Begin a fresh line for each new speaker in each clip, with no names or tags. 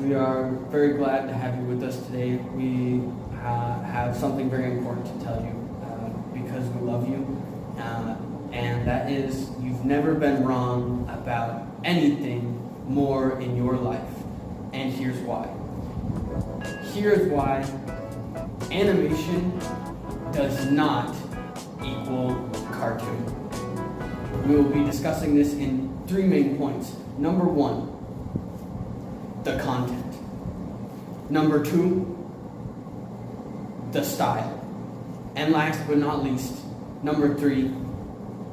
We are very glad to have you with us today. We have something very important to tell you because we love you. And that is, you've never been wrong about anything more in your life. And here's why. Here's why animation does not equal cartoon. We will be discussing this in 3 main points. Number 1, the content. Number 2, the style. And last but not least, number 3,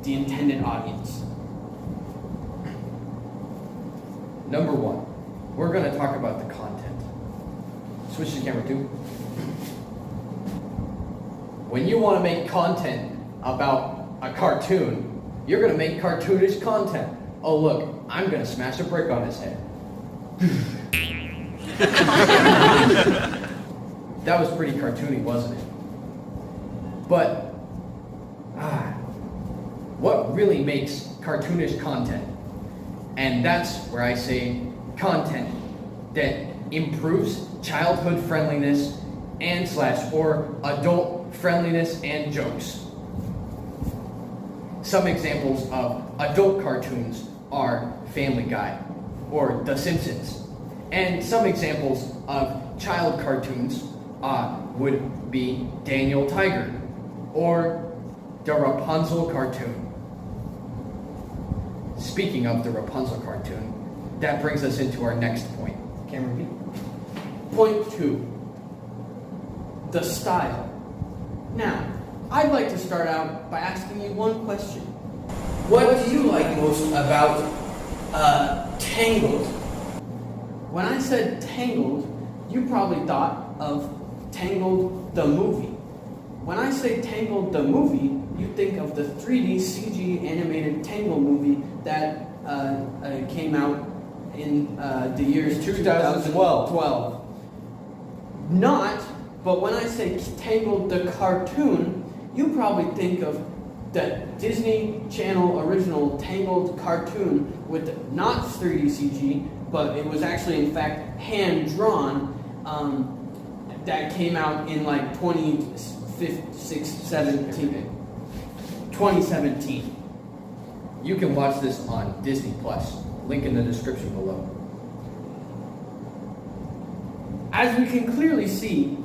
the intended audience.
Number 1, we're going to talk about the content. Switch to camera 2. When you want to make content about a cartoon, you're going to make cartoonish content. Oh look, I'm going to smash a brick on his head. That was pretty cartoony, wasn't it? But what really makes cartoonish content? And that's where I say content that improves childhood friendliness and or adult friendliness and jokes. Some examples of adult cartoons are Family Guy or The Simpsons. And some examples of child cartoons would be Daniel Tiger or the Rapunzel cartoon. Speaking of the Rapunzel cartoon, that brings us into our next point. Camera B.
Point 2, the style. Now, I'd like to start out by asking you one question. What do you like most about Tangled? When I said Tangled, you probably thought of Tangled the movie. When I say Tangled the movie, you think of the 3D CG animated Tangled movie that came out in the years 2012. But when I say Tangled the cartoon, you probably think of the Disney Channel original Tangled cartoon with not 3D CG, but it was actually in fact hand-drawn, that came out in like 2017.
You can watch this on Disney Plus. Link in the description below.
As we can clearly see,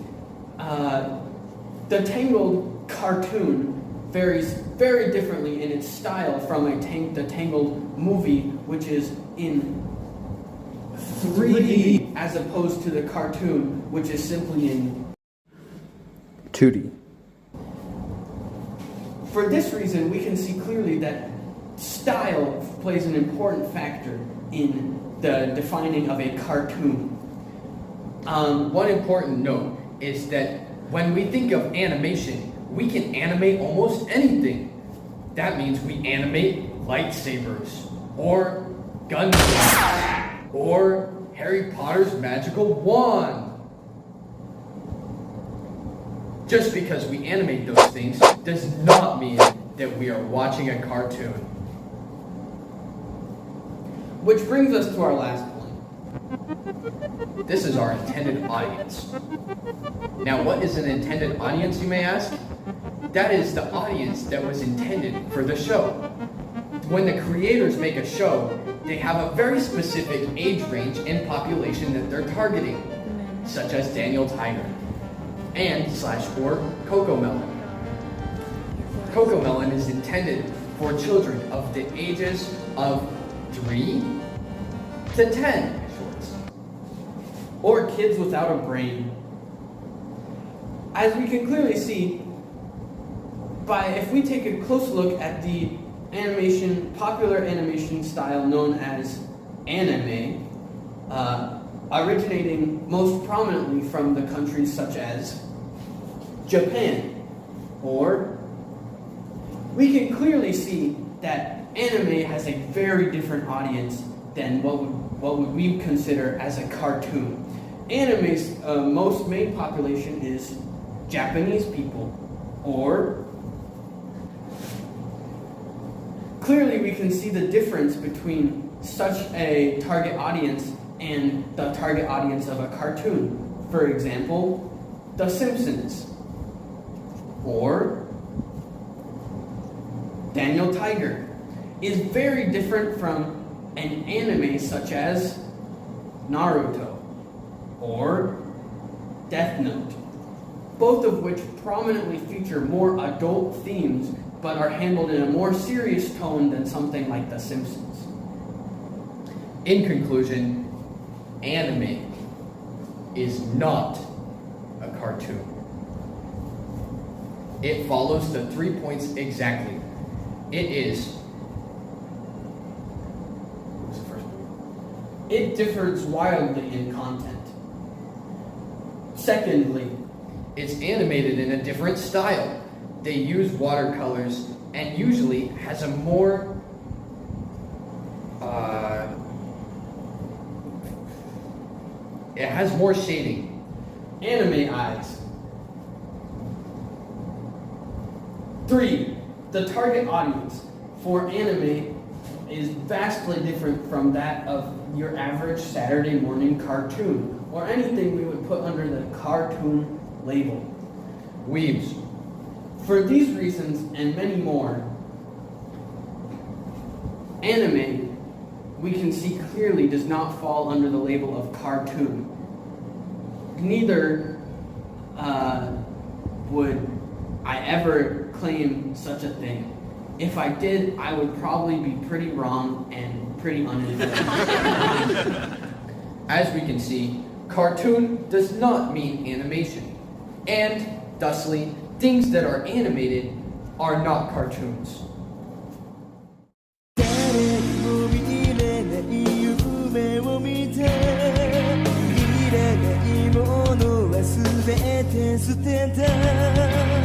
the Tangled cartoon varies very differently in its style from the Tangled movie, which is in 3D, as opposed to the cartoon, which is simply in
2D.
For this reason, we can see clearly that style plays an important factor in the defining of a cartoon.
One important note is that when we think of animation, we can animate almost anything. That means we animate lightsabers, or gunshots, or Harry Potter's magical wand. Just because we animate those things does not mean that we are watching a cartoon.
Which brings us to our last point.
This is our intended audience. Now, what is an intended audience, you may ask? That is the audience that was intended for the show. When the creators make a show, they have a very specific age range and population that they're targeting, such as Daniel Tiger and or Cocomelon. Cocomelon is intended for children of the ages of 3 to 10.
Or kids without a brain. As we can clearly see, if we take a close look at the popular animation style known as anime, originating most prominently from the countries such as Japan, we can clearly see that anime has a very different audience than what would we consider as a cartoon. Anime's most main population is Japanese people, clearly we can see the difference between such a target audience and the target audience of a cartoon. For example, The Simpsons, or Daniel Tiger, is very different from an anime such as Naruto or Death Note, both of which prominently feature more adult themes but are handled in a more serious tone than something like The Simpsons.
In conclusion, anime is not a cartoon. It follows the 3 points exactly. It is. What was the first point?
It differs wildly in content. Secondly,
It's animated in a different style. They use watercolors and usually has a more it has more shading.
anime eyes. 3. The target audience for anime is vastly different from that of your average Saturday morning cartoon, or anything we would put under the cartoon label.
Weebs.
For these reasons and many more, anime, we can see clearly, does not fall under the label of cartoon. Neither would I ever claim such a thing. If I did, I would probably be pretty wrong and pretty uninformed.
As we can see, cartoon does not mean animation. And, thusly, things that are animated are not cartoons.
誰にも見れない夢を見ていらないものは全て捨てた